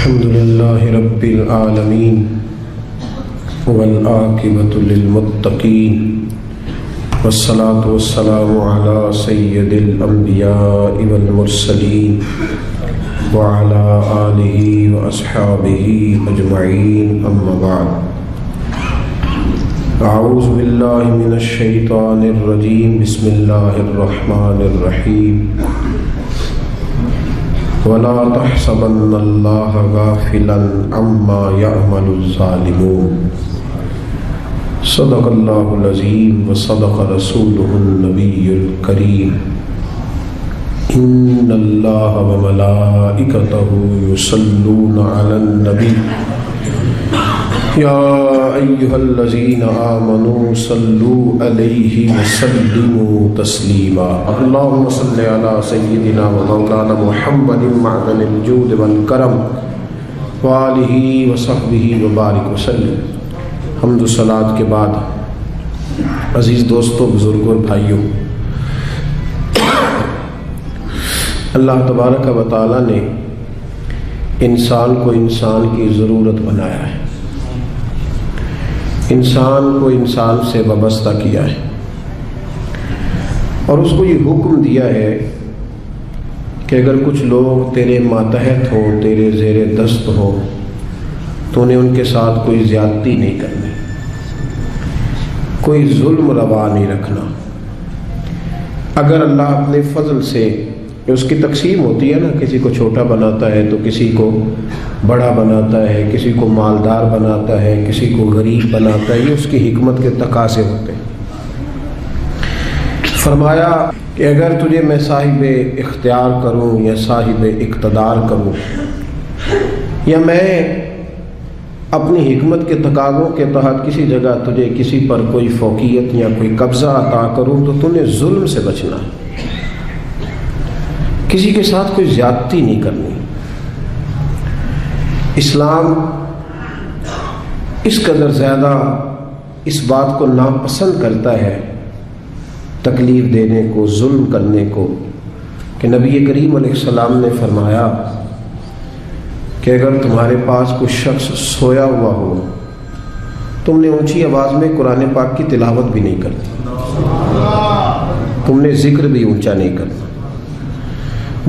الحمد لله رب العالمين والعاقبة للمتقين والصلاة والسلام على سيد الأنبياء والمرسلين وعلى آله وأصحابه أجمعين أما بعد أعوذ بالله من الشيطان الرجيم بسم الله الرحمن الرحيم ولا تحسبن الله غافلا عما يعمل الظالمون صدق الله العظيم وصدق رسوله النبي الكريم إن الله وملائكته يصلون على النبي يا أيها الذين آمنوا صلوا عليه وسلموا تسليما اللهم صل على سيدنا ومولانا محمد معدن الجود والكرم وآلہ وصحبہ وبارک وسلم۔ حمد و صلات کے بعد عزیز دوستوں، بزرگوں اور بھائیوں، اللہ تبارک و تعالی نے انسان کو انسان کی ضرورت بنایا ہے، انسان کو انسان سے وابستہ کیا ہے اور اس کو یہ حکم دیا ہے کہ اگر کچھ لوگ تیرے ماتحت ہوں، تیرے زیر دست ہوں، تو انہیں ان کے ساتھ کوئی زیادتی نہیں کرنی، کوئی ظلم روا نہیں رکھنا۔ اگر اللہ اپنے فضل سے، اس کی تقسیم ہوتی ہے نا، کسی کو چھوٹا بناتا ہے تو کسی کو بڑا بناتا ہے، کسی کو مالدار بناتا ہے، کسی کو غریب بناتا ہے، یہ اس کی حکمت کے تقاضے ہوتے ہیں۔ فرمایا کہ اگر تجھے میں صاحب اختیار کروں یا صاحب اقتدار کروں، یا میں اپنی حکمت کے تقاضوں کے تحت کسی جگہ تجھے کسی پر کوئی فوقیت یا کوئی قبضہ عطا کروں، تو تو نے ظلم سے بچنا ہے، کسی کے ساتھ کوئی زیادتی نہیں کرنی۔ اسلام اس قدر زیادہ اس بات کو ناپسند کرتا ہے، تکلیف دینے کو، ظلم کرنے کو، کہ نبی کریم علیہ السلام نے فرمایا کہ اگر تمہارے پاس کوئی شخص سویا ہوا ہو، تم نے اونچی آواز میں قرآن پاک کی تلاوت بھی نہیں کرنی، تم نے ذکر بھی اونچا نہیں کرنا،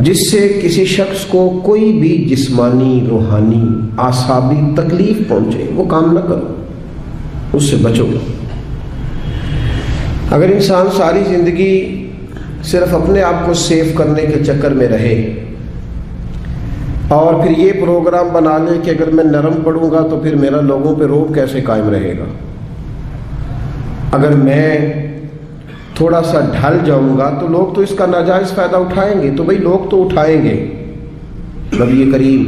جس سے کسی شخص کو کوئی بھی جسمانی، روحانی، اعصابی تکلیف پہنچے، وہ کام نہ کرو، اس سے بچو۔ اگر انسان ساری زندگی صرف اپنے آپ کو سیف کرنے کے چکر میں رہے اور پھر یہ پروگرام بنا لے کہ اگر میں نرم پڑوں گا تو پھر میرا لوگوں پہ رعب کیسے قائم رہے گا، اگر میں تھوڑا سا ڈھل جاؤں گا تو لوگ تو اس کا ناجائز فائدہ اٹھائیں گے، تو بھئی لوگ تو اٹھائیں گے۔ نبی کریم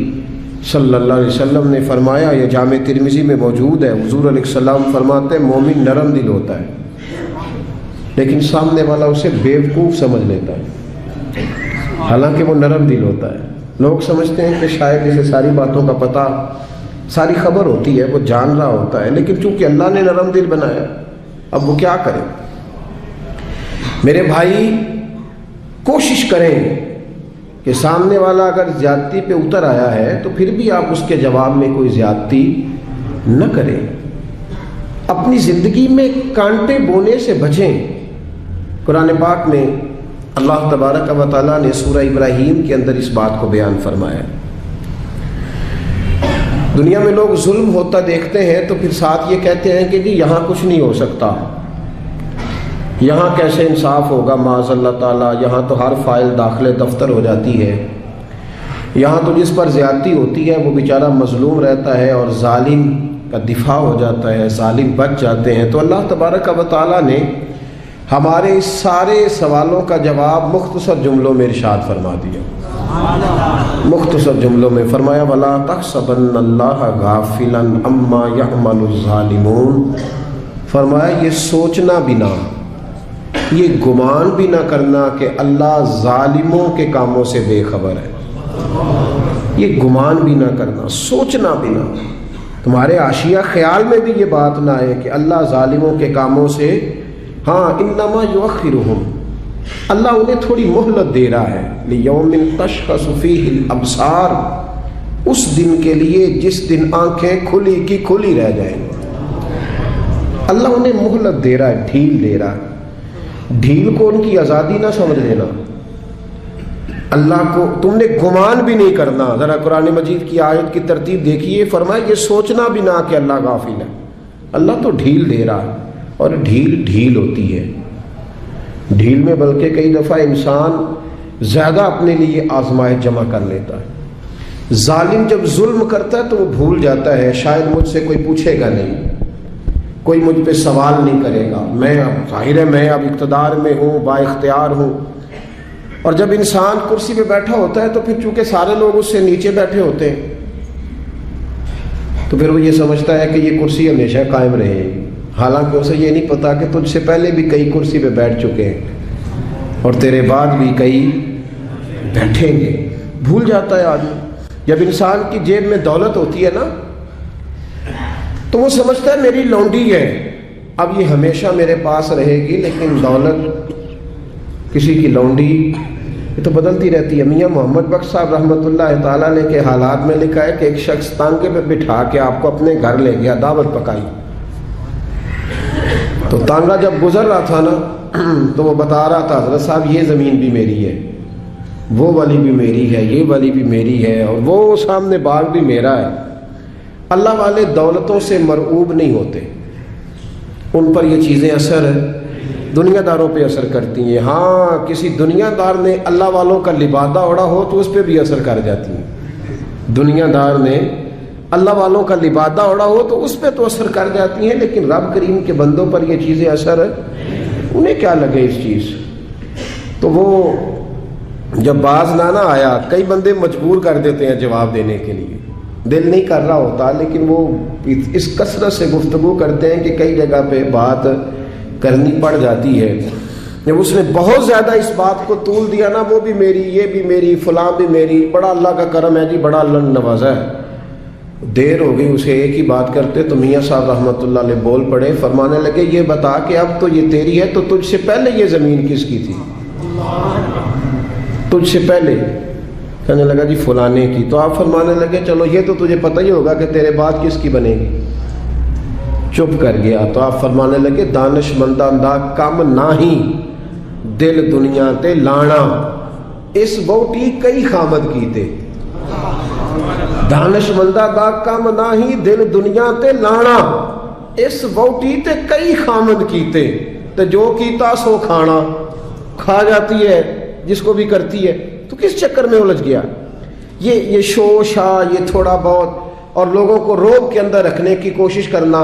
صلی اللہ علیہ وسلم نے فرمایا، یہ جامع ترمذی میں موجود ہے، حضور علیہ السلام فرماتے ہیں مومن نرم دل ہوتا ہے، لیکن سامنے والا اسے بیوقوف سمجھ لیتا ہے، حالانکہ وہ نرم دل ہوتا ہے۔ لوگ سمجھتے ہیں کہ شاید اسے ساری باتوں کا پتہ، ساری خبر ہوتی ہے، وہ جان رہا ہوتا ہے، لیکن چونکہ اللہ نے نرم دل بنایا، اب وہ کیا کرے؟ میرے بھائی، کوشش کریں کہ سامنے والا اگر زیادتی پہ اتر آیا ہے تو پھر بھی آپ اس کے جواب میں کوئی زیادتی نہ کریں، اپنی زندگی میں کانٹے بونے سے بچیں۔ قرآن پاک میں اللہ تبارک و تعالیٰ نے سورہ ابراہیم کے اندر اس بات کو بیان فرمایا۔ دنیا میں لوگ ظلم ہوتا دیکھتے ہیں تو پھر ساتھ یہ کہتے ہیں کہ جی یہاں کچھ نہیں ہو سکتا، یہاں کیسے انصاف ہوگا، معاذ اللہ تعالیٰ، یہاں تو ہر فائل داخل دفتر ہو جاتی ہے، یہاں تو جس پر زیادتی ہوتی ہے وہ بیچارہ مظلوم رہتا ہے اور ظالم کا دفاع ہو جاتا ہے، ظالم بچ جاتے ہیں۔ تو اللہ تبارک و تعالیٰ نے ہمارے اس سارے سوالوں کا جواب مختصر جملوں میں ارشاد فرما دیا، مختصر جملوں میں فرمایا، وَلَا تَحْسَبَنَّ اللَّهَ غَافِلًا عَمَّا يَعْمَلُ الظَّالِمُونَ۔ فرمایا یہ سوچنا بھی نہ، یہ گمان بھی نہ کرنا کہ اللہ ظالموں کے کاموں سے بے خبر ہے، یہ گمان بھی نہ کرنا، سوچنا بھی نہ، تمہارے عاشیہ خیال میں بھی یہ بات نہ آئے کہ اللہ ظالموں کے کاموں سے، ہاں انما یؤخرہم، اللہ انہیں تھوڑی مہلت دے رہا ہے، لیوم تشخص فیہ الابصار، اس دن کے لیے جس دن آنکھیں کھلی کی کھلی رہ جائیں گی۔ اللہ انہیں مہلت دے رہا ہے، ڈھیل دے رہا ہے۔ ڈھیل کو ان کی آزادی نہ سمجھ لینا۔ اللہ کو تم نے گمان بھی نہیں کرنا۔ ذرا قرآن مجید کی آیت کی ترتیب دیکھیے، فرمایا یہ سوچنا بھی نہ کہ اللہ غافل ہے۔ اللہ تو ڈھیل دے رہا ہے، اور ڈھیل ڈھیل ہوتی ہے۔ ڈھیل میں بلکہ کئی دفعہ انسان زیادہ اپنے لیے آزمائش جمع کر لیتا ہے۔ ظالم جب ظلم کرتا ہے تو وہ بھول جاتا ہے شاید مجھ سے کوئی پوچھے گا نہیں، کوئی مجھ پہ سوال نہیں کرے گا، میں اب ظاہر ہے میں اب اقتدار میں ہوں، با اختیار ہوں۔ اور جب انسان کرسی پہ بیٹھا ہوتا ہے تو پھر چونکہ سارے لوگ اس سے نیچے بیٹھے ہوتے ہیں تو پھر وہ یہ سمجھتا ہے کہ یہ کرسی ہمیشہ قائم رہے گی، حالانکہ اسے یہ نہیں پتا کہ تجھ سے پہلے بھی کئی کرسی پہ بیٹھ چکے ہیں اور تیرے بعد بھی کئی بیٹھیں گے۔ بھول جاتا ہے آدمی۔ جب انسان کی جیب میں دولت ہوتی ہے نا تو وہ سمجھتا ہے میری لونڈی ہے، اب یہ ہمیشہ میرے پاس رہے گی، لیکن دولت کسی کی لونڈی یہ تو بدلتی رہتی ہے۔ میاں محمد بخش صاحب رحمۃ اللہ تعالیٰ علیہ کے حالات میں لکھا ہے کہ ایک شخص تانگے پہ بٹھا کے آپ کو اپنے گھر لے گیا، دعوت پکائی، تو تانگا جب گزر رہا تھا نا تو وہ بتا رہا تھا حضرت صاحب یہ زمین بھی میری ہے، وہ والی بھی میری ہے، یہ والی بھی میری ہے، اور وہ سامنے باغ بھی میرا ہے۔ اللہ والے دولتوں سے مرعوب نہیں ہوتے، ان پر یہ چیزیں اثر دنیا داروں پہ اثر کرتی ہیں۔ ہاں کسی دنیا دار نے اللہ والوں کا لبادہ اوڑھا ہو تو اس پہ بھی اثر کر جاتی ہیں۔ دنیا دار نے اللہ والوں کا لبادہ اوڑھا ہو تو اس پہ تو اثر کر جاتی ہیں، لیکن رب کریم کے بندوں پر یہ چیزیں اثر انہیں کیا لگے اس چیز۔ تو وہ جب باز نہ آیا، کئی بندے مجبور کر دیتے ہیں جواب دینے کے لیے، دل نہیں کر رہا ہوتا، لیکن وہ اس کثرت سے گفتگو کرتے ہیں کہ کئی جگہ پہ بات کرنی پڑ جاتی ہے۔ جب اس نے بہت زیادہ اس بات کو طول دیا نا، وہ بھی میری، یہ بھی میری، فلاں بھی میری، بڑا اللہ کا کرم ہے جی، بڑا اللہ نے نوازا ہے، دیر ہو گئی اسے ایک ہی بات کرتے تو میاں صاحب رحمۃ اللہ علیہ بول پڑے، فرمانے لگے یہ بتا کہ اب تو یہ تیری ہے تو تجھ سے پہلے یہ زمین کس کی تھی؟ تجھ سے پہلے؟ کہنے لگا جی فلانے کی۔ تو آپ فرمانے لگے چلو یہ تو تجھے پتہ ہی ہوگا کہ تیرے بعد کس کی بنے گی۔ چپ کر گیا۔ تو آپ فرمانے لگے دانش مندہ دا کم ناہی دل دنیا تے لانا، اس بوٹی کئی خامد کیتے۔ دانش مندہ دا کم ناہی دل دنیا تے لانا، اس بوٹی تے کئی خامد کیتے۔ تو جو کیتا سو کھانا، کھا جاتی ہے جس کو بھی کرتی ہے، تو کس چکر میں الجھ گیا؟ یہ شوشا، یہ تھوڑا بہت، اور لوگوں کو روب کے اندر رکھنے کی کوشش کرنا،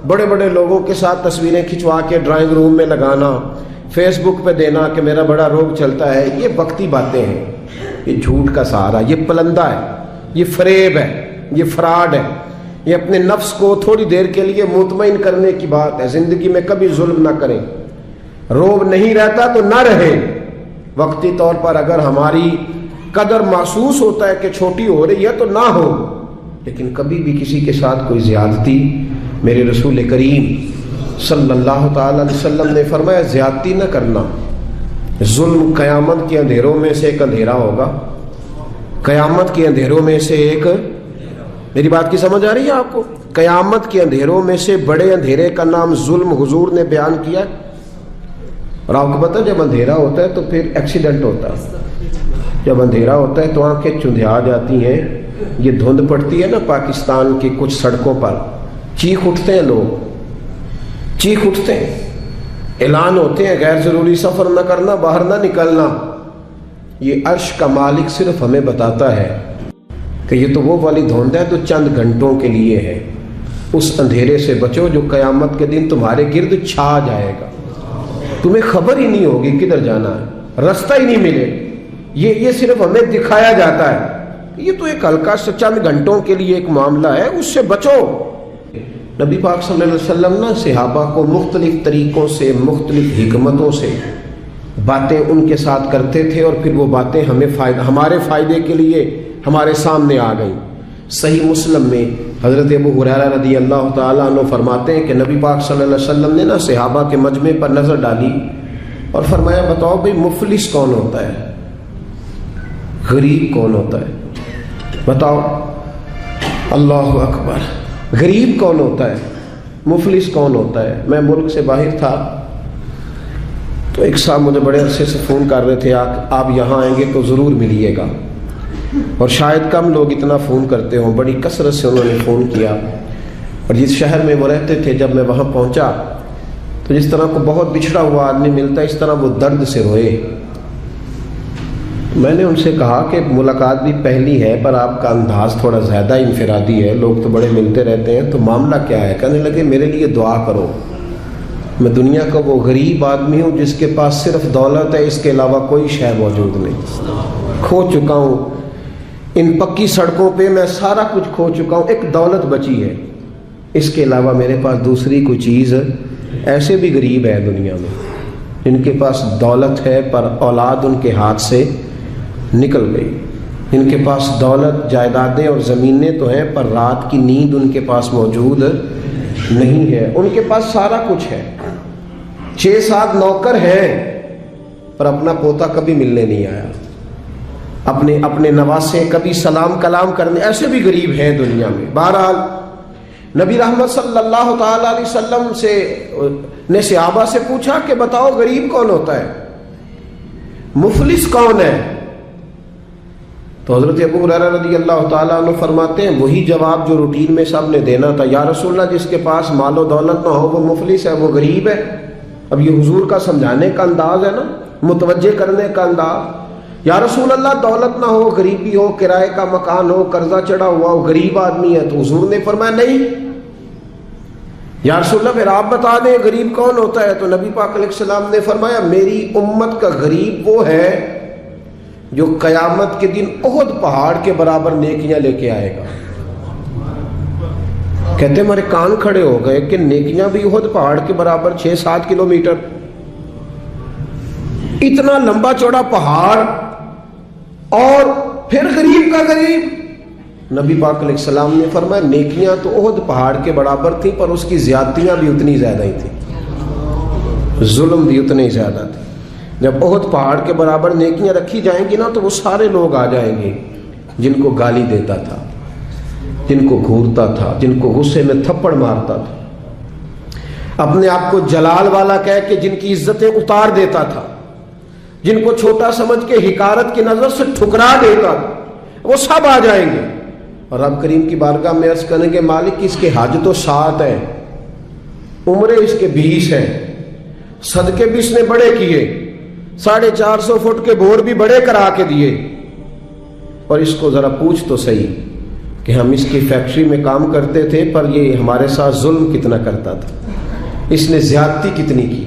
بڑے بڑے لوگوں کے ساتھ تصویریں کھنچوا کے ڈرائنگ روم میں لگانا، فیس بک پہ دینا کہ میرا بڑا روب چلتا ہے، یہ وقتی باتیں ہیں، یہ جھوٹ کا سہارا، یہ پلندہ ہے، یہ فریب ہے، یہ فراڈ ہے، یہ اپنے نفس کو تھوڑی دیر کے لیے مطمئن کرنے کی بات ہے۔ زندگی میں کبھی ظلم نہ کریں، روب نہیں رہتا تو نہ رہے۔ وقتی طور پر اگر ہماری قدر محسوس ہوتا ہے کہ چھوٹی ہو رہی ہے تو نہ ہو، لیکن کبھی بھی کسی کے ساتھ کوئی زیادتی، میرے رسول کریم صلی اللہ تعالی علیہ وسلم نے فرمایا زیادتی نہ کرنا۔ ظلم قیامت کے اندھیروں میں سے ایک اندھیرا ہوگا، قیامت کے اندھیروں میں سے ایک، میری بات کی سمجھ آ رہی ہے آپ کو؟ قیامت کے اندھیروں میں سے بڑے اندھیرے کا نام ظلم حضور نے بیان کیا۔ اور آپ کو پتہ جب اندھیرا ہوتا ہے تو پھر ایکسیڈنٹ ہوتا ہے، جب اندھیرا ہوتا ہے تو آنکھیں چندھیا جاتی ہیں، یہ دھند پڑتی ہے نا پاکستان کی کچھ سڑکوں پر، چیخ اٹھتے ہیں لوگ، چیخ اٹھتے ہیں، اعلان ہوتے ہیں غیر ضروری سفر نہ کرنا، باہر نہ نکلنا۔ یہ عرش کا مالک صرف ہمیں بتاتا ہے کہ یہ تو وہ والی دھند ہے تو چند گھنٹوں کے لیے ہے، اس اندھیرے سے بچو جو قیامت کے دن تمہارے گرد چھا جائے گا، تمہیں خبر ہی نہیں ہوگی کدھر جانا ہے، رستہ ہی نہیں ملے۔ یہ صرف ہمیں دکھایا جاتا ہے، یہ تو ایک ہلکا سا چند گھنٹوں کے لیے ایک معاملہ ہے، اس سے بچو۔ نبی پاک صلی اللہ علیہ وسلم نے صحابہ کو مختلف طریقوں سے، مختلف حکمتوں سے باتیں ان کے ساتھ کرتے تھے، اور پھر وہ باتیں ہمارے فائدے کے لیے ہمارے سامنے آ گئیں۔ صحیح مسلم میں حضرت ابو ہریرہ رضی اللہ تعالیٰ عنہ فرماتے ہیں کہ نبی پاک صلی اللہ علیہ وسلم نے نا صحابہ کے مجمع پر نظر ڈالی اور فرمایا بتاؤ بھئی مفلس کون ہوتا ہے، غریب کون ہوتا ہے، بتاؤ۔ اللہ اکبر. غریب کون ہوتا ہے, مفلس کون ہوتا ہے؟ میں ملک سے باہر تھا تو ایک صاحب مجھے بڑے عرصے سے فون کر رہے تھے آپ یہاں آئیں گے تو ضرور ملیے گا, اور شاید کم لوگ اتنا فون کرتے ہوں. بڑی کثرت سے انہوں نے فون کیا, اور جس شہر میں وہ رہتے تھے جب میں وہاں پہنچا تو جس طرح کو بہت بچھڑا ہوا آدمی ملتا ہے اس طرح وہ درد سے روئے. میں نے ان سے کہا کہ ملاقات بھی پہلی ہے پر آپ کا انداز تھوڑا زیادہ انفرادی ہے, لوگ تو بڑے ملتے رہتے ہیں, تو معاملہ کیا ہے؟ کہنے لگے میرے لیے دعا کرو, میں دنیا کا وہ غریب آدمی ہوں جس کے پاس صرف دولت ہے, اس کے علاوہ کوئی شے موجود نہیں. کھو چکا ہوں ان پکی سڑکوں پہ, میں سارا کچھ کھو چکا ہوں, ایک دولت بچی ہے, اس کے علاوہ میرے پاس دوسری کوئی چیز. ایسے بھی غریب ہے دنیا میں جن کے پاس دولت ہے پر اولاد ان کے ہاتھ سے نکل گئی, جن کے پاس دولت جائیدادیں اور زمینیں تو ہیں پر رات کی نیند ان کے پاس موجود نہیں ہے. ان کے پاس سارا کچھ ہے, 6-7 نوکر ہیں پر اپنا پوتا کبھی ملنے نہیں آیا, اپنے نواسے کبھی سلام کلام کرنے. ایسے بھی غریب ہیں دنیا میں. بہرحال نبی رحمت صلی اللہ تعالی علیہ وسلم نے صحابہ سے پوچھا کہ بتاؤ غریب کون ہوتا ہے, مفلس کون ہے؟ تو حضرت ابو ہریرہ رضی اللہ تعالیٰ عنہ فرماتے ہیں وہی جواب جو روٹین میں سب نے دینا تھا, یا رسول اللہ جس کے پاس مال و دولت نہ ہو وہ مفلس ہے, وہ غریب ہے. اب یہ حضور کا سمجھانے کا انداز ہے نا, متوجہ کرنے کا انداز. یا رسول اللہ دولت نہ ہو, غریبی ہو, کرائے کا مکان ہو, قرضہ چڑھا ہوا ہو, غریب آدمی ہے, تو حضور نے فرمایا نہیں. یا رسول اللہ پھر آپ بتا دیں غریب کون ہوتا ہے؟ تو نبی پاک علیہ السلام نے فرمایا میری امت کا غریب وہ ہے جو قیامت کے دن احد پہاڑ کے برابر نیکیاں لے کے آئے گا. کہتے ہمارے کان کھڑے ہو گئے کہ نیکیاں بھی احد پہاڑ کے برابر 6-7 کلومیٹر, اتنا لمبا چوڑا پہاڑ, اور پھر غریب کا غریب. نبی پاک علیہ السلام نے فرمایا نیکیاں تو احد پہاڑ کے برابر تھیں پر اس کی زیادتیاں بھی اتنی زیادہ ہی تھیں, ظلم بھی اتنے ہی زیادہ تھے. جب احد پہاڑ کے برابر نیکیاں رکھی جائیں گی نا تو وہ سارے لوگ آ جائیں گے جن کو گالی دیتا تھا, جن کو گھورتا تھا, جن کو غصے میں تھپڑ مارتا تھا, اپنے آپ کو جلال والا کہہ کے جن کی عزتیں اتار دیتا تھا, جن کو چھوٹا سمجھ کے حقارت کی نظر سے ٹھکرا دیتا تھا, وہ سب آ جائیں گے. اور رب کریم کی بارگاہ میں عرض کریں گے مالک اس کے حج تو 7 ہیں, عمرے اس کے 20 ہیں, صدقے بھی اس نے بڑے کیے, 450 فٹ کے بور بھی بڑے کرا کے دیے, اور اس کو ذرا پوچھ تو صحیح کہ ہم اس کی فیکٹری میں کام کرتے تھے پر یہ ہمارے ساتھ ظلم کتنا کرتا تھا, اس نے زیادتی کتنی کی,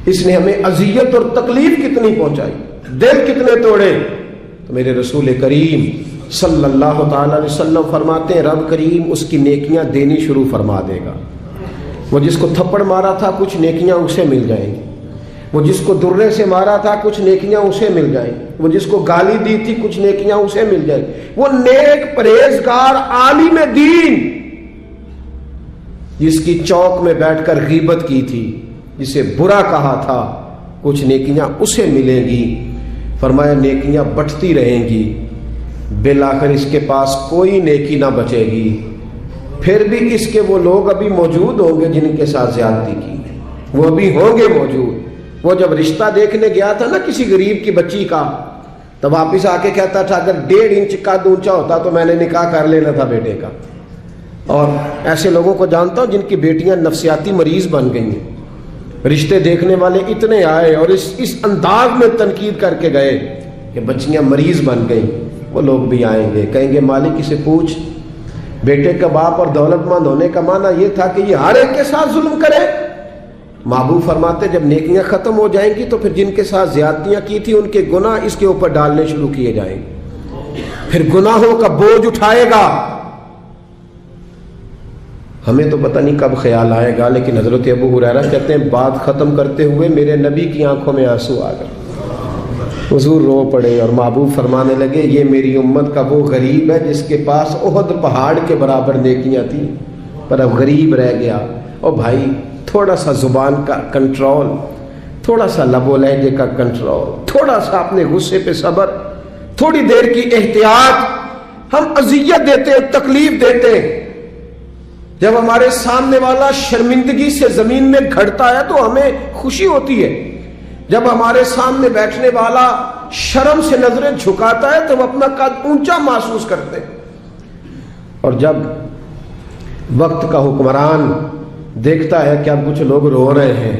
اس نے ہمیں اذیت اور تکلیف کتنی پہنچائی, دل کتنے توڑے. تو میرے رسول کریم صلی اللہ تعالی علیہ وسلم فرماتے ہیں رب کریم اس کی نیکیاں دینی شروع فرما دے گا. وہ جس کو تھپڑ مارا تھا کچھ نیکیاں اسے مل جائیں گی, وہ جس کو درے سے مارا تھا کچھ نیکیاں اسے مل جائیں, وہ جس کو گالی دی تھی کچھ نیکیاں اسے مل جائیں. وہ نیک پرہیزگار عالم دین جس کی چوک میں بیٹھ کر غیبت کی تھی, جسے برا کہا تھا, کچھ نیکیاں اسے ملیں گی. فرمایا نیکیاں بٹتی رہیں گی, بالآخر اس کے پاس کوئی نیکی نہ بچے گی. پھر بھی اس کے وہ لوگ ابھی موجود ہوں گے جن کے ساتھ زیادتی کی, وہ ابھی ہوں گے موجود. وہ جب رشتہ دیکھنے گیا تھا نا کسی غریب کی بچی کا, تو واپس آ کے کہتا تھا اگر 1.5 انچ کا اونچا ہوتا تو میں نے نکاح کر لینا تھا بیٹے کا. اور ایسے لوگوں کو جانتا ہوں جن کی بیٹیاں نفسیاتی مریض بن گئی ہیں. رشتے دیکھنے والے اتنے آئے اور اس انداز میں تنقید کر کے گئے کہ بچیاں مریض بن گئیں. وہ لوگ بھی آئیں گے, کہیں گے مالک اسے پوچھ, بیٹے کا باپ اور دولت مند ہونے کا معنی یہ تھا کہ یہ ہر ایک کے ساتھ ظلم کرے. محبوب فرماتے جب نیکیاں ختم ہو جائیں گی تو پھر جن کے ساتھ زیادتیاں کی تھی ان کے گناہ اس کے اوپر ڈالنے شروع کیے جائیں گے, پھر گناہوں کا بوجھ اٹھائے گا. ہمیں تو پتہ نہیں کب خیال آئے گا, لیکن حضرت ابو ہریرہ کہتے ہیں بات ختم کرتے ہوئے میرے نبی کی آنکھوں میں آنسو آ گئے. حضور رو پڑے اور محبوب فرمانے لگے یہ میری امت کا وہ غریب ہے جس کے پاس احد پہاڑ کے برابر نیکیاں تھیں پر اب غریب رہ گیا. اور بھائی تھوڑا سا زبان کا کنٹرول, تھوڑا سا لب و لہجے کا کنٹرول, تھوڑا سا اپنے غصے پہ صبر, تھوڑی دیر کی احتیاط. ہم اذیت دیتے ہیں، تکلیف دیتے ہیں۔ جب ہمارے سامنے والا شرمندگی سے زمین میں گھڑتا ہے تو ہمیں خوشی ہوتی ہے، جب ہمارے سامنے بیٹھنے والا شرم سے نظریں جھکاتا ہے تو ہم اپنا قد اونچا محسوس کرتے ہیں۔ اور جب وقت کا حکمران دیکھتا ہے کہ اب کچھ لوگ رو رہے ہیں،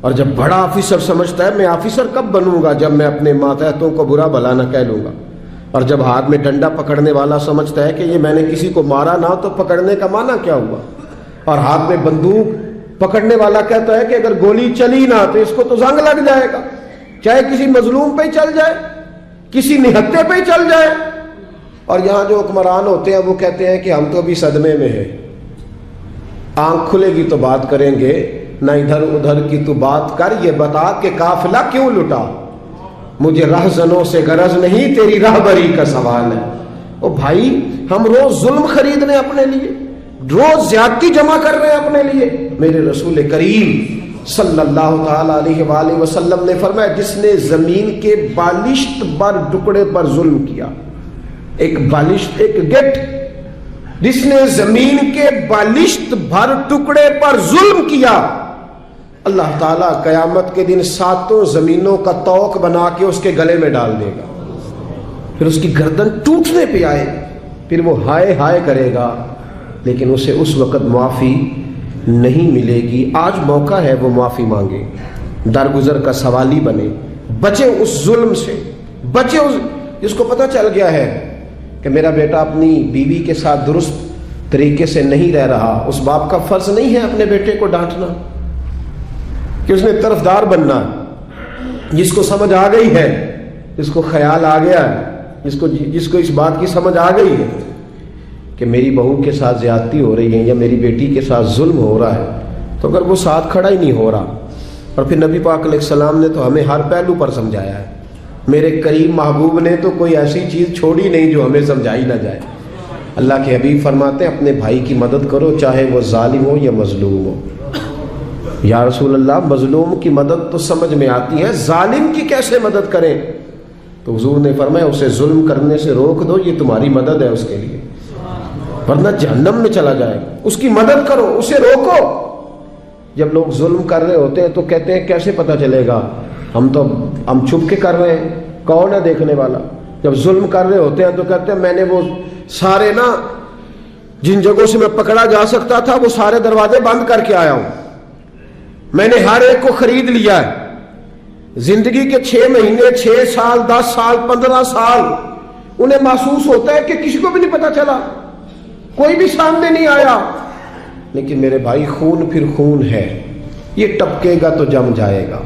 اور جب بڑا آفیسر سمجھتا ہے میں آفیسر کب بنوں گا جب میں اپنے ماتحتوں کو برا بھلا نہ کہہ لوں گا، اور جب ہاتھ میں ڈنڈا پکڑنے والا سمجھتا ہے کہ یہ میں نے کسی کو مارا نہ تو پکڑنے کا معنی کیا ہوا، اور ہاتھ میں بندوق پکڑنے والا کہتا ہے کہ اگر گولی چلی نہ تو اس کو تو زنگ لگ جائے گا، چاہے کسی مظلوم پہ ہی چل جائے، کسی نہتے پہ ہی چل جائے۔ اور یہاں جو حکمران ہوتے ہیں وہ کہتے ہیں کہ ہم تو ابھی صدمے میں ہیں، آنکھ کھلے گی تو بات کریں گے، نہ ادھر ادھر کی تو بات کر، یہ بتا کہ قافلہ کیوں لٹا، مجھے رہزنوں سے غرض نہیں تیری راہبری کا سوال ہے۔ او بھائی، ہم روز ظلم خرید رہے ہیں اپنے لیے، روز زیادتی جمع کر رہے ہیں اپنے لیے۔ میرے رسول کریم صلی اللہ تعالی علیہ وآلہ وسلم نے فرمایا جس نے زمین کے بالشت بر ٹکڑے پر ظلم کیا، ایک بالشت، ایک گٹ، جس نے زمین کے بالشت بھر ٹکڑے پر ظلم کیا، اللہ تعالیٰ قیامت کے دن 7 زمینوں کا توق بنا کے اس کے گلے میں ڈال دے گا، پھر اس کی گردن ٹوٹنے پہ آئے، پھر وہ ہائے ہائے کرے گا، لیکن اسے اس وقت معافی نہیں ملے گی۔ آج موقع ہے وہ معافی مانگے، درگزر کا سوالی بنے، بچے اس ظلم سے، بچے اس جس کو پتہ چل گیا ہے کہ میرا بیٹا اپنی بیوی کے ساتھ درست طریقے سے نہیں رہ رہا، اس باپ کا فرض نہیں ہے اپنے بیٹے کو ڈانٹنا کہ اس نے طرفدار بننا۔ جس کو سمجھ آ گئی ہے، جس کو خیال آ گیا ہے، جس کو اس بات کی سمجھ آ گئی ہے کہ میری بہو کے ساتھ زیادتی ہو رہی ہے یا میری بیٹی کے ساتھ ظلم ہو رہا ہے، تو اگر وہ ساتھ کھڑا ہی نہیں ہو رہا، اور پھر نبی پاک علیہ السلام نے تو ہمیں ہر پہلو پر سمجھایا ہے، میرے کریم محبوب نے تو کوئی ایسی چیز چھوڑی نہیں جو ہمیں سمجھائی نہ جائے۔ اللہ کے حبیب فرماتے ہیں اپنے بھائی کی مدد کرو چاہے وہ ظالم ہو یا مظلوم ہو۔ یا رسول اللہ، مظلوم کی مدد تو سمجھ میں آتی ہے، ظالم کی کیسے مدد کریں؟ تو حضور نے فرمایا اسے ظلم کرنے سے روک دو، یہ تمہاری مدد ہے اس کے لیے، ورنہ جہنم میں چلا جائے گا۔ اس کی مدد کرو، اسے روکو۔ جب لوگ ظلم کر رہے ہوتے ہیں تو کہتے ہیں کیسے پتہ چلے گا، ہم چھپ کے کر رہے ہیں، کون ہے دیکھنے والا؟ جب ظلم کر رہے ہوتے ہیں تو کہتے ہیں میں نے وہ سارے جن جگہوں سے میں پکڑا جا سکتا تھا وہ سارے دروازے بند کر کے آیا ہوں، میں نے ہر ایک کو خرید لیا ہے۔ زندگی کے 6 مہینے، 6 سال، 10 سال، 15 سال انہیں محسوس ہوتا ہے کہ کسی کو بھی نہیں پتا چلا، کوئی بھی سامنے نہیں آیا، لیکن میرے بھائی خون پھر خون ہے، یہ ٹپکے گا تو جم جائے گا،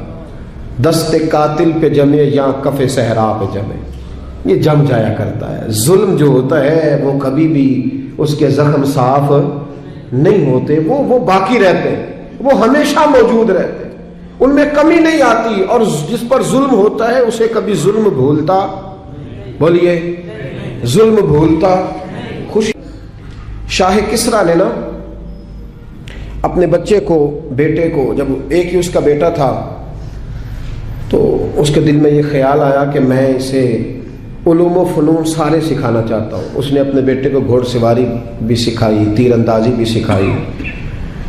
دست قاتل پہ جمے یا کف صحرا پہ جمے، یہ جم جایا کرتا ہے۔ ظلم جو ہوتا ہے وہ کبھی بھی اس کے زخم صاف نہیں ہوتے، وہ باقی رہتے ہیں، وہ ہمیشہ موجود رہتے ہیں، ان میں کمی نہیں آتی، اور جس پر ظلم ہوتا ہے اسے کبھی ظلم بھولتا، بولیے، ظلم بھولتا خوشی۔ شاہ کسریٰ نے اپنے بچے کو، بیٹے کو، جب ایک ہی اس کا بیٹا تھا تو اس کے دل میں یہ خیال آیا کہ میں اسے علوم و فنون سارے سکھانا چاہتا ہوں۔ اس نے اپنے بیٹے کو گھوڑ سواری بھی سکھائی، تیر اندازی بھی سکھائی،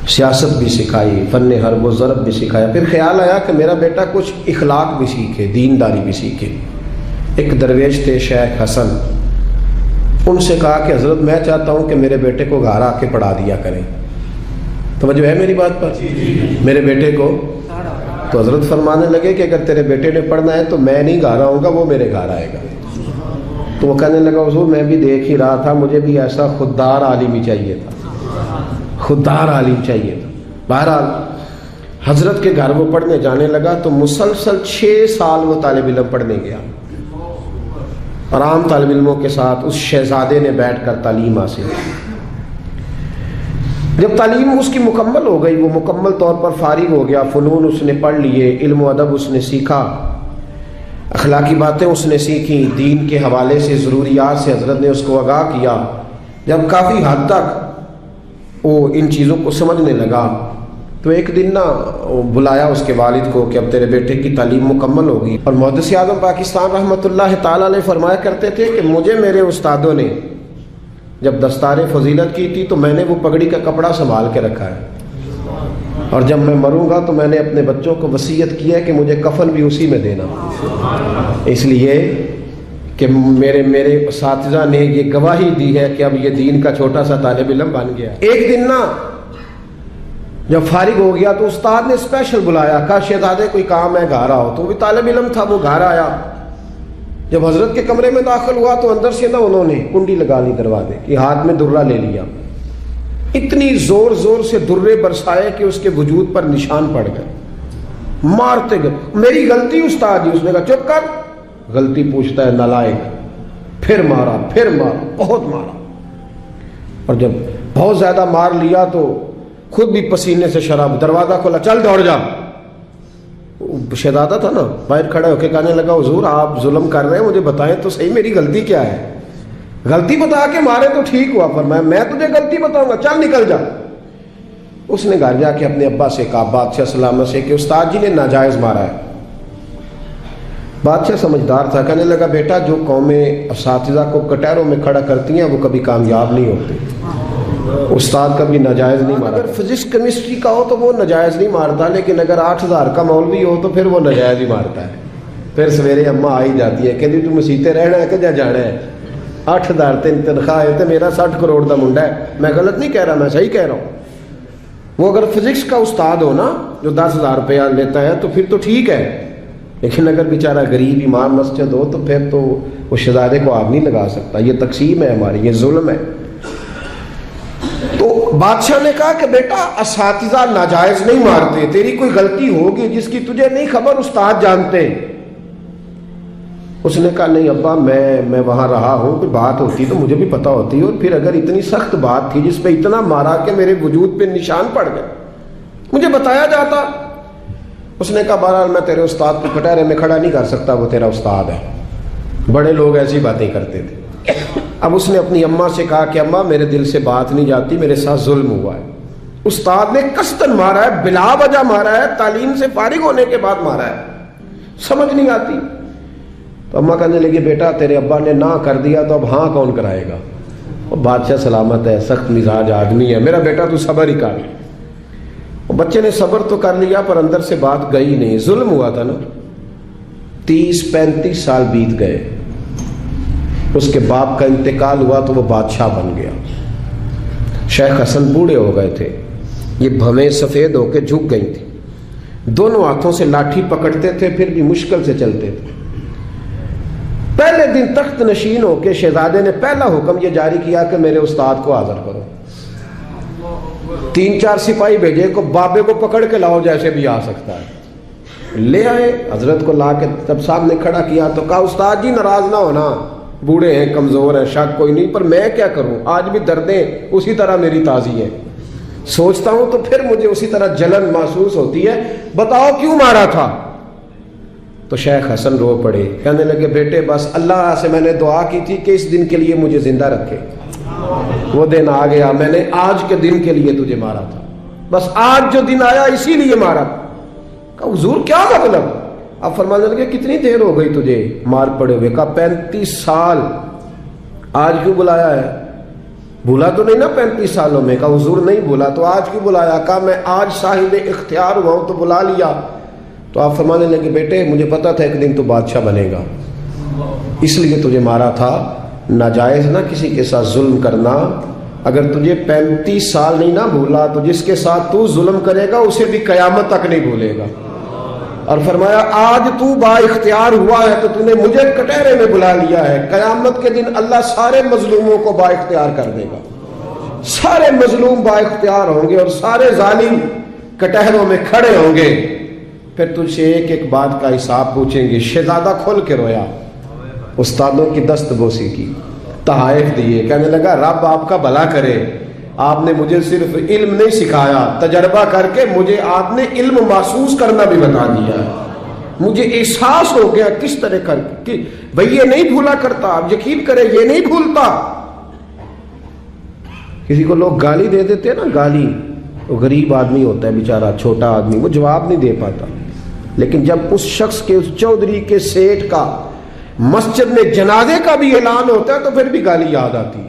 سیاست بھی سکھائی، فن حرب و ضرب بھی سکھایا۔ پھر خیال آیا کہ میرا بیٹا کچھ اخلاق بھی سیکھے، دینداری بھی سیکھے۔ ایک درویش تھے شیخ حسن، ان سے کہا کہ حضرت میں چاہتا ہوں کہ میرے بیٹے کو گھر آ کے پڑھا دیا کریں۔ توجہ ہے میری بات پر؟ میرے بیٹے کو، تو حضرت فرمانے لگے کہ اگر تیرے بیٹے نے پڑھنا ہے تو میں نہیں گھر آؤں گا، وہ میرے گھر آئے گا۔ تو وہ کہنے لگا حضور میں بھی دیکھ ہی رہا تھا، مجھے بھی ایسا خوددار عالم ہی چاہیے تھا، خوددار عالم چاہیے تھا۔ بہرحال حضرت کے گھر وہ پڑھنے جانے لگا تو مسلسل 6 سال وہ طالب علم پڑھنے گیا، اور عام طالب علموں کے ساتھ اس شہزادے نے بیٹھ کر تعلیم حاصل کی۔ جب تعلیم اس کی مکمل ہو گئی، وہ مکمل طور پر فارغ ہو گیا، فنون اس نے پڑھ لیے، علم و ادب اس نے سیکھا، اخلاقی باتیں اس نے سیکھی، دین کے حوالے سے ضروریات سے حضرت نے اس کو آگاہ کیا۔ جب کافی حد تک وہ ان چیزوں کو سمجھنے لگا تو ایک دن بلایا اس کے والد کو کہ اب تیرے بیٹے کی تعلیم مکمل ہوگی۔ اور محدث اعظم پاکستان رحمۃ اللہ تعالی علیہ فرمایا کرتے تھے کہ مجھے میرے استادوں نے جب دستار فضیلت کی تھی تو میں نے وہ پگڑی کا کپڑا سنبھال کے رکھا ہے، اور جب میں مروں گا تو میں نے اپنے بچوں کو وصیت کی ہے کہ مجھے کفن بھی اسی میں دینا، اس لیے کہ میرے اساتذہ نے یہ گواہی دی ہے کہ اب یہ دین کا چھوٹا سا طالب علم بن گیا۔ ایک دن نا جب فارغ ہو گیا تو استاد نے اسپیشل بلایا، کہا شہزادے کوئی کام ہے گھر آؤ، تو وہ بھی طالب علم تھا، وہ گھر آیا۔ جب حضرت کے کمرے میں داخل ہوا تو اندر سے نا انہوں نے کنڈی لگا لی دروازے کی، ہاتھ میں درہ لے لیا، اتنی زور زور سے درے برسائے کہ اس کے وجود پر نشان پڑ گئے، مارتے گئے۔ میری غلطی استاد جی، اس نے کہا چپ کر، غلطی پوچھتا ہے نالائق، پھر مارا بہت مارا، اور جب بہت زیادہ مار لیا تو خود بھی پسینے سے شراب، دروازہ کھولا، چل دوڑ جا۔ شہزادہ تھا نا، باہر کھڑے ہو کے کہنے لگا حضور آپ ظلم کر رہے ہیں، مجھے بتائیں تو صحیح میری غلطی کیا ہے، غلطی بتا کے مارے تو ٹھیک ہوا، فرمایا میں تجھے غلطی بتاؤں گا، چل نکل جا۔ اس نے گھر جا کے اپنے ابا سے کہا بادشاہ سلامت سے کہ استاد جی نے ناجائز مارا ہے۔ بادشاہ سمجھدار تھا، کہنے لگا بیٹا جو قومیں اساتذہ کو کٹہروں میں کھڑا کرتی ہیں وہ کبھی کامیاب نہیں ہوتی، استاد کبھی ناجائز نہیں مارا۔ اگر فزکس کیمسٹری کا ہو تو وہ ناجائز نہیں مارتا، لیکن اگر 8,000 کا مولوی ہو تو پھر وہ ناجائز ہی مارتا ہے۔ پھر سویرے اماں آئی جاتی ہے کہ تم مسیتے رہنا ہے کہ جا جانا ہے، 8,000 تنخواہ ہے تو میرا 60 کروڑ کا منڈا ہے، میں غلط نہیں کہہ رہا، میں صحیح کہہ رہا ہوں۔ وہ اگر فزکس کا استاد ہو نا جو 10,000 روپیہ لیتا ہے تو پھر تو ٹھیک ہے، لیکن اگر بیچارہ غریب امام مسجد ہو تو پھر تو وہ شہزادے کو آگ نہیں لگا سکتا۔ یہ تقسیم ہے ہماری، یہ ظلم ہے۔ تو بادشاہ نے کہا کہ بیٹا اساتذہ ناجائز نہیں مارتے، تیری کوئی غلطی ہوگی جس کی تجھے نہیں خبر، استاد جانتے۔ اس نے کہا نہیں ابا میں وہاں رہا ہوں، کوئی بات ہوتی تو مجھے بھی پتہ ہوتی، اور پھر اگر اتنی سخت بات تھی جس پہ اتنا مارا کہ میرے وجود پہ نشان پڑ گئے، مجھے بتایا جاتا۔ اس نے کہا بہرحال میں تیرے استاد کو کٹہرے میں کھڑا نہیں کر سکتا، وہ تیرا استاد ہے، بڑے لوگ ایسی باتیں کرتے تھے۔ اب اس نے اپنی اماں سے کہا کہ اماں میرے دل سے بات نہیں جاتی، میرے ساتھ ظلم ہوا ہے، استاد نے قصداً مارا ہے، بلا وجہ مارا ہے، تعلیم سے فارغ ہونے کے بعد مارا ہے، سمجھ نہیں آتی۔ تو اماں کہنے لگی بیٹا تیرے ابا نے نہ کر دیا تو اب ہاں کون کرائے گا، اور بادشاہ سلامت ہے، سخت مزاج آدمی ہے، میرا بیٹا تو صبر ہی کر۔ بچے نے صبر تو کر لیا پر اندر سے بات گئی نہیں، ظلم ہوا تھا نا۔ 30-35 سال بیت گئے، اس کے باپ کا انتقال ہوا تو وہ بادشاہ بن گیا۔ شیخ حسن بوڑھے ہو گئے تھے، یہ بھویں سفید ہو کے جھک گئی تھی، دونوں ہاتھوں سے لاٹھی پکڑتے تھے پھر بھی مشکل سے چلتے تھے۔ پہلے دن تخت نشین ہو کے شہزادے نے پہلا حکم یہ جاری کیا کہ میرے استاد کو حاضر کرو۔ 3-4 سپاہی بھیجے کو بابے کو پکڑ کے لاؤ جیسے بھی آ سکتا ہے، لے آئے۔ حضرت کو لا کے جب صاحب نے کھڑا کیا تو کہا استاد جی ناراض نہ ہونا، بوڑھے ہیں کمزور ہیں شک کوئی نہیں، پر میں کیا کروں، آج بھی دردیں اسی طرح میری تازی ہیں، سوچتا ہوں تو پھر مجھے اسی طرح جلن محسوس ہوتی ہے، بتاؤ کیوں مارا تھا۔ تو شیخ حسن رو پڑے، کہنے لگے بیٹے بس اللہ سے میں نے دعا کی تھی کہ اس دن کے لیے مجھے زندہ رکھے، وہ دن آ گیا، میں نے آج کے دن کے لیے تجھے مارا تھا، بس آج جو دن آیا اسی لیے مارا۔ کہا حضور کیا مطلب؟ اب فرمانے لگے کتنی دیر ہو گئی تجھے مار پڑے ہوئے؟ کہا 35 سال۔ آج کیوں بلایا ہے؟ بھولا تو نہیں نا 35 سالوں میں؟ کہا حضور نہیں بھولا، تو آج کیوں بلایا؟ کہا میں آج صاحب اختیار ہوا ہوں تو بلا لیا۔ تو آپ فرمانے لگے بیٹے مجھے پتا تھا ایک دن تو بادشاہ بنے گا، اس لیے تجھے مارا تھا، ناجائز نہ کسی کے ساتھ ظلم کرنا۔ اگر تجھے 35 سال نہیں نہ بھولا تو جس کے ساتھ تو ظلم کرے گا اسے بھی قیامت تک نہیں بھولے گا۔ اور فرمایا آج تو با اختیار ہوا ہے تو تو نے مجھے کٹہرے میں بلا لیا ہے، قیامت کے دن اللہ سارے مظلوموں کو با اختیار کر دے گا، سارے مظلوم با اختیار ہوں گے اور سارے ظالم کٹہروں میں کھڑے ہوں گے، پھر تجھ سے ایک ایک بات کا حساب پوچھیں گے۔ شہزادہ کھل کے رویا، استادوں کی دست بوسی کی، تحائف دیے، کہنے لگا رب آپ کا بھلا کرے، آپ نے مجھے صرف علم نہیں سکھایا، تجربہ کر کے مجھے آپ نے علم محسوس کرنا بھی بتا دیا، مجھے احساس ہو گیا کس طرح کر کہ بھئی یہ نہیں بھولا کرتا، آپ یقین کریں یہ نہیں بھولتا۔ کسی کو لوگ گالی دے دیتے ہیں نا، گالی، وہ غریب آدمی ہوتا ہے بیچارہ، چھوٹا آدمی، وہ جواب نہیں دے پاتا، لیکن جب اس شخص کے، اس چودھری کے، سیٹ کا مسجد میں جنازے کا بھی اعلان ہوتا ہے تو پھر بھی گالی یاد آتی ہے،